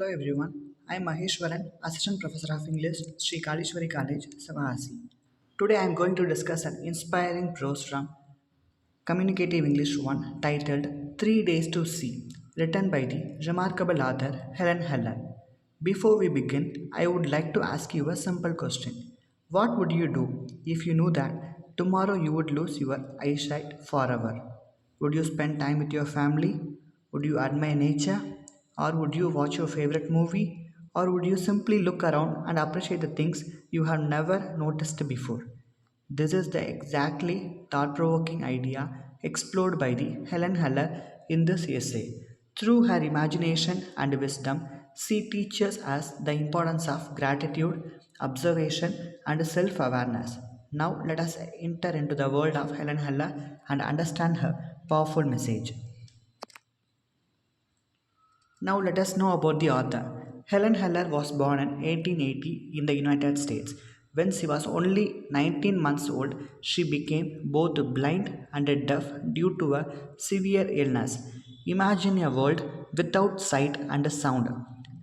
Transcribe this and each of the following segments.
Hello everyone, I am Maheshwaran, Assistant Professor of English, Sri Kalishwari College, Savahasi. Today I am going to discuss an inspiring prose from Communicative English 1 titled 3 Days to See, written by the remarkable author Helen Heller. Before we begin, I would like to ask you a simple question. What would you do if you knew that tomorrow you would lose your eyesight forever? Would you spend time with your family? Would you admire nature? Or would you watch your favorite movie? Or would you simply look around and appreciate the things you have never noticed before? This is the exactly thought-provoking idea explored by the Helen Heller in this essay. Through her imagination and wisdom, she teaches us the importance of gratitude, observation, and self-awareness. Now let us enter into the world of Helen Heller and understand her powerful message. Now let us know about the author. Helen Heller was born in 1880 in the United States. When she was only 19 months old, she became both blind and deaf due to a severe illness. Imagine a world without sight and sound.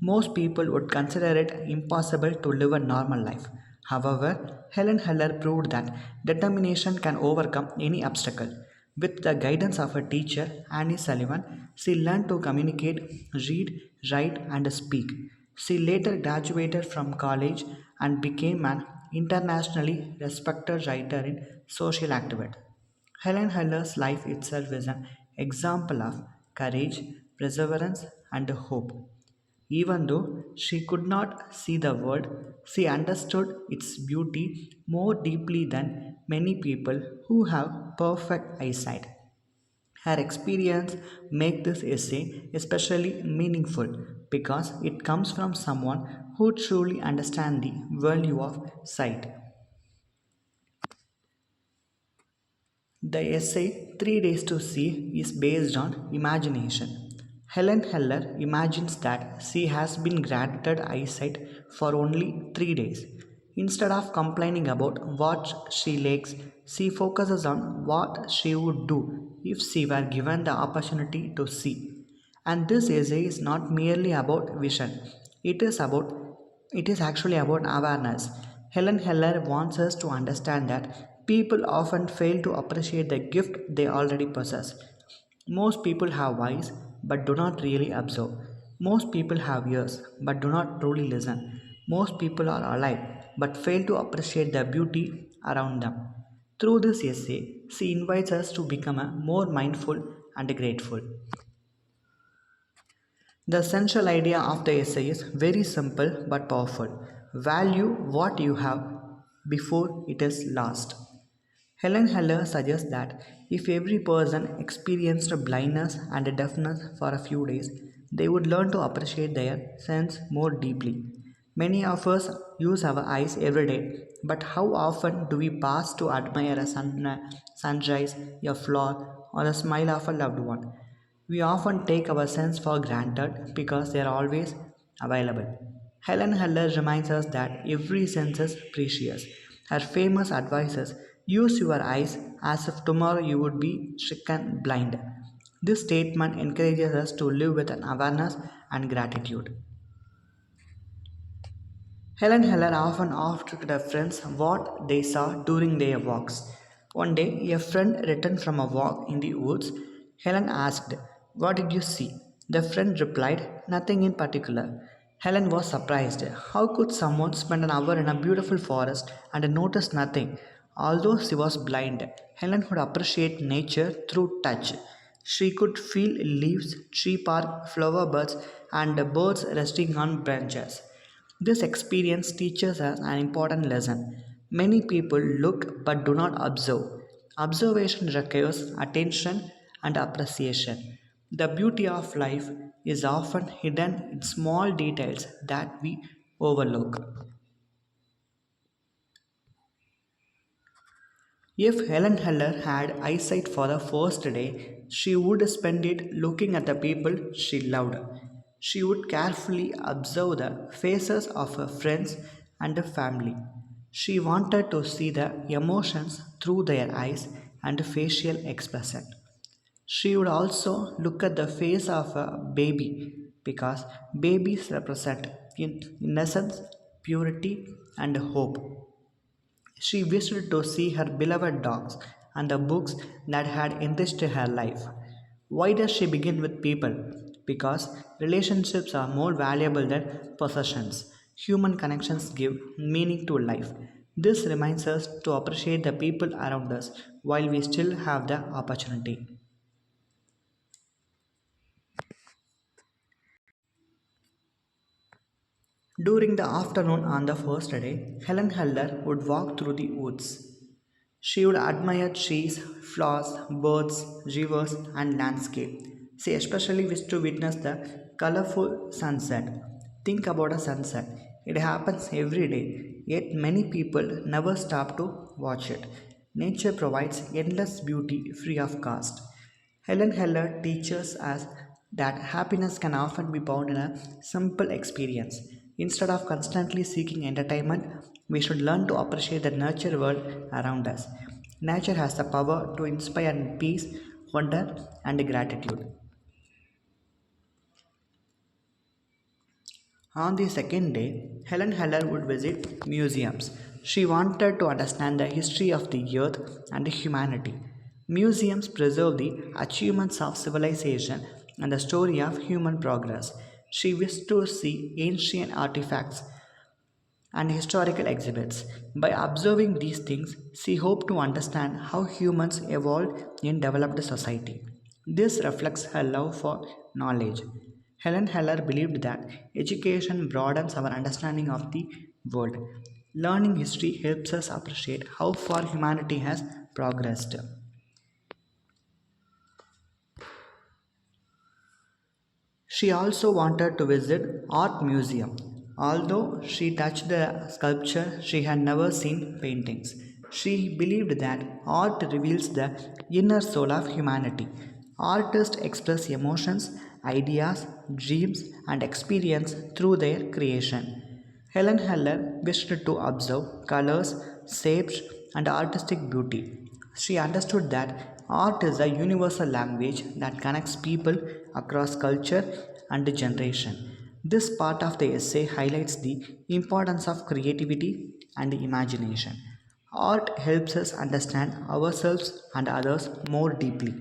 Most people would consider it impossible to live a normal life. However, Helen Heller proved that determination can overcome any obstacle. With the guidance of her teacher, Annie Sullivan, she learned to communicate, read, write, and speak. She later graduated from college and became an internationally respected writer in social activity. Helen Heller's life itself is an example of courage, perseverance, and hope. Even though she could not see the world, she understood its beauty more deeply than many people who have perfect eyesight. Her experience makes this essay especially meaningful because it comes from someone who truly understands the value of sight. The essay 3 Days to See is based on imagination. Helen Heller imagines that she has been granted eyesight for only 3 days. Instead of complaining about what she lacks, she focuses on what she would do if she were given the opportunity to see. And this essay is not merely about vision, it is about it is actually about awareness. Helen Heller wants us to understand that people often fail to appreciate the gift they already possess. Most people have eyes but do not really observe. Most people have ears but do not truly listen. Most people are alive but fail to appreciate the beauty around them. Through this essay, she invites us to become a more mindful and grateful. The central idea of the essay is very simple but powerful. Value what you have before it is lost. Helen Heller suggests that if every person experienced blindness and deafness for a few days, they would learn to appreciate their sense more deeply. Many of us use our eyes every day, but how often do we pause to admire a sunrise, a flower, or the smile of a loved one? We often take our sense for granted because they are always available. Helen Heller reminds us that every sense is precious. Her famous advice is use your eyes as if tomorrow you would be stricken blind. This statement encourages us to live with an awareness and gratitude. Helen Heller often asked her friends what they saw during their walks. One day, a friend returned from a walk in the woods. Helen asked, "What did you see?" The friend replied, "Nothing in particular." Helen was surprised. How could someone spend an hour in a beautiful forest and notice nothing? Although she was blind, Helen could appreciate nature through touch. She could feel leaves, tree bark, flower buds, and birds resting on branches. This experience teaches us an important lesson. Many people look but do not observe. Observation requires attention and appreciation. The beauty of life is often hidden in small details that we overlook. If Helen Heller had eyesight for the first day, she would spend it looking at the people she loved. She would carefully observe the faces of her friends and her family. She wanted to see the emotions through their eyes and facial expression. She would also look at the face of a baby because babies represent innocence, purity, and hope. She wished to see her beloved dogs and the books that had enriched her life. Why does she begin with people? Because relationships are more valuable than possessions. Human connections give meaning to life. This reminds us to appreciate the people around us while we still have the opportunity. During the afternoon on the first day, Helen Keller would walk through the woods. She would admire trees, flowers, birds, rivers, and landscape. She especially wished to witness the colorful sunset. Think about a sunset. It happens every day, yet many people never stop to watch it. Nature provides endless beauty free of cost. Helen Keller teaches us that happiness can often be found in a simple experience. Instead of constantly seeking entertainment, we should learn to appreciate the nature world around us. Nature has the power to inspire peace, wonder, and gratitude. On the second day, Helen Keller would visit museums. She wanted to understand the history of the earth and humanity. Museums preserve the achievements of civilization and the story of human progress. She wished to see ancient artifacts and historical exhibits. By observing these things, she hoped to understand how humans evolved in developed society. This reflects her love for knowledge. Helen Keller believed that education broadens our understanding of the world. Learning history helps us appreciate how far humanity has progressed. She also wanted to visit art museum. Although she touched the sculpture, she had never seen paintings. She believed that art reveals the inner soul of humanity. Artists express emotions, ideas, dreams, and experience through their creation. Helen Keller wished to observe colors, shapes, and artistic beauty. She understood that art is a universal language that connects people across culture and generation. This part of the essay highlights the importance of creativity and imagination. Art helps us understand ourselves and others more deeply.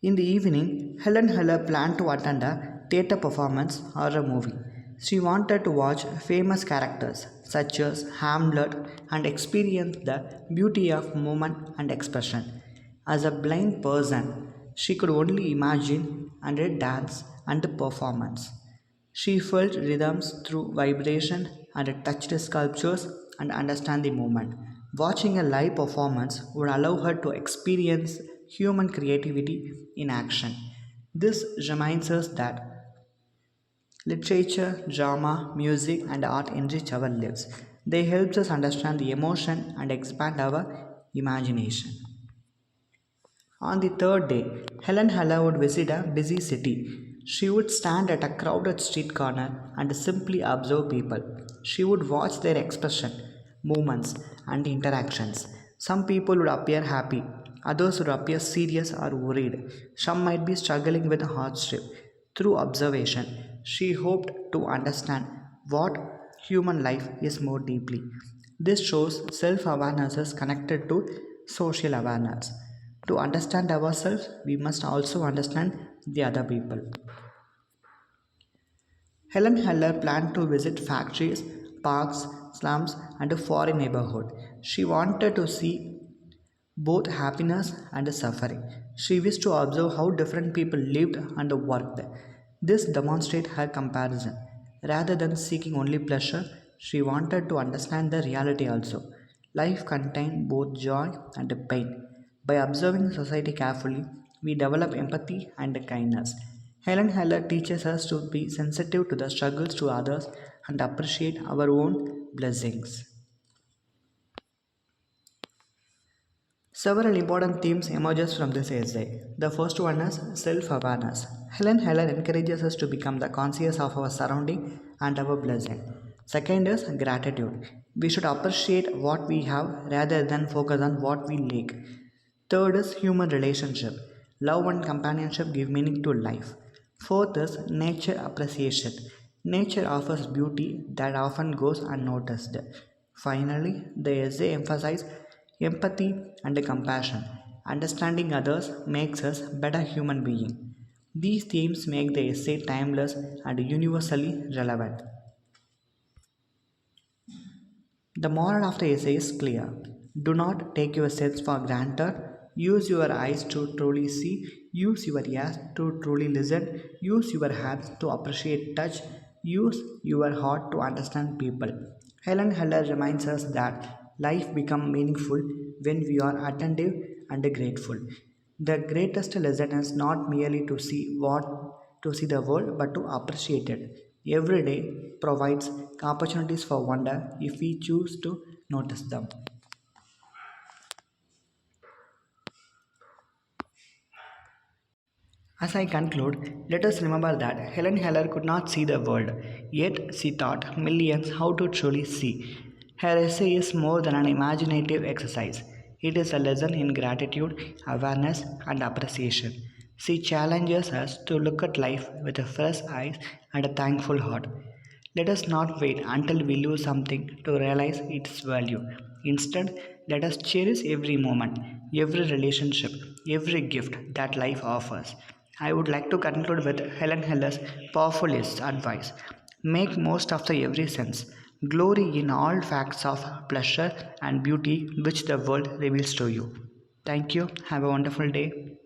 In the evening, Helen Keller planned to attend a theatre performance or a movie. She wanted to watch famous characters such as Hamlet and experience the beauty of movement and expression. As a blind person, she could only imagine and dance and performance. She felt rhythms through vibration and touched sculptures and understand the movement. Watching a live performance would allow her to experience human creativity in action. This reminds us that literature, drama, music, and art enrich our lives. They help us understand the emotion and expand our imagination. On the third day, Helen Keller would visit a busy city. She would stand at a crowded street corner and simply observe people. She would watch their expression, movements, and interactions. Some people would appear happy, others would appear serious or worried. Some might be struggling with hardship. Through observation, she hoped to understand what human life is more deeply. This shows self awareness is connected to social awareness. To understand ourselves, we must also understand the other people. Helen Keller planned to visit factories, parks, slums, and a foreign neighborhood. She wanted to see both happiness and suffering. She wished to observe how different people lived and worked. This demonstrated her comparison. Rather than seeking only pleasure, she wanted to understand the reality also. Life contained both joy and pain. By observing society carefully, we develop empathy and kindness. Helen Keller teaches us to be sensitive to the struggles to others and appreciate our own blessings. Several important themes emerges from this essay. The first one is self-awareness. Helen Keller encourages us to become the conscious of our surrounding and our blessing. Second is gratitude. We should appreciate what we have rather than focus on what we lack. Third is human relationship. Love and companionship give meaning to life. Fourth is nature appreciation. Nature offers beauty that often goes unnoticed. Finally, the essay emphasizes empathy and compassion. Understanding others makes us better human beings. These themes make the essay timeless and universally relevant. The moral of the essay is clear. Do not take your sense for granted. Use your eyes to truly see. Use your ears to truly listen. Use your hands to appreciate touch. Use your heart to understand people. Helen Keller reminds us that life becomes meaningful when we are attentive and grateful. The greatest lesson is not merely to see the world, but to appreciate it. Every day provides opportunities for wonder if we choose to notice them. As I conclude, let us remember that Helen Keller could not see the world, yet she taught millions how to truly see. Her essay is more than an imaginative exercise. It is a lesson in gratitude, awareness, and appreciation. She challenges us to look at life with a fresh eyes and a thankful heart. Let us not wait until we lose something to realize its value. Instead, let us cherish every moment, every relationship, every gift that life offers. I would like to conclude with Helen Keller's powerful advice. Make most of the every sense. Glory in all facts of pleasure and beauty which the world reveals to you. Thank you. Have a wonderful day.